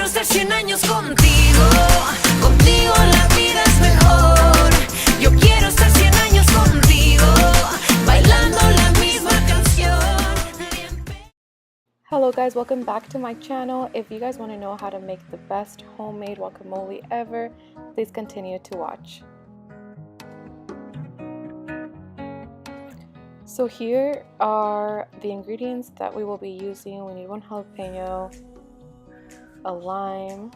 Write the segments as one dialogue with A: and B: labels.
A: quiero estar 100 años contigo. Contigo la vida es mejor. Yo quiero estar 100 años contigo, bailando la misma canción.
B: Hello guys, welcome back to my channel. If you guys want to know how to make the best homemade guacamole ever, please continue to watch. So here are the ingredients that we will be using. We need 1 jalapeno, a lime,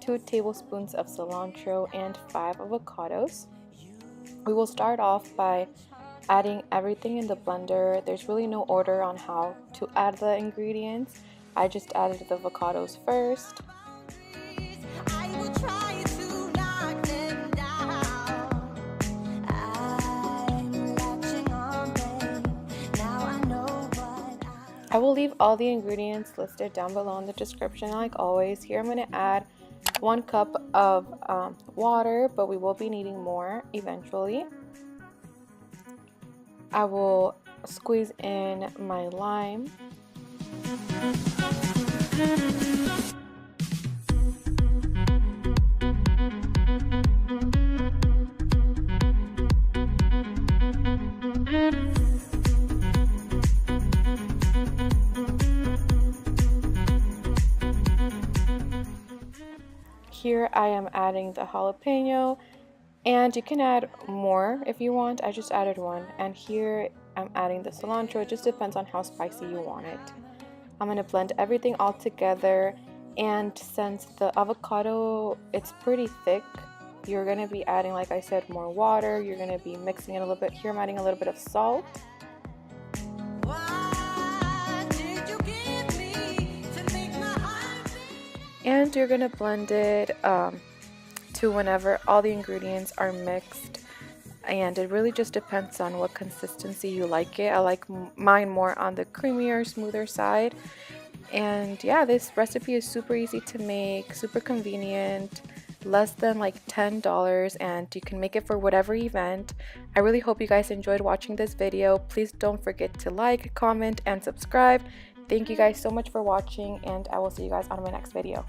B: 2 tablespoons of cilantro, and 5 avocados. We will start off by adding everything in the blender. There's really no order on how to add the ingredients. I just added the avocados first. I will leave all the ingredients listed down below in the description like always. Here I'm going to add 1 cup of water, but we will be needing more eventually. I will squeeze in my lime. Here I am adding the jalapeno, and you can add more if you want. I just added 1, and here I'm adding the cilantro. It just depends on how spicy you want it. I'm going to blend everything all together, and since the avocado, it's pretty thick, you're going to be adding, like I said, more water. You're going to be mixing it a little bit. Here I'm adding a little bit of salt. And you're going to blend it to whenever all the ingredients are mixed, and it really just depends on what consistency you like it. I like mine more on the creamier, smoother side. And yeah, this recipe is super easy to make, super convenient, less than like $10, and you can make it for whatever event. I really hope you guys enjoyed watching this video. Please don't forget to like, comment, and subscribe. Thank you guys so much for watching, and I will see you guys on my next video.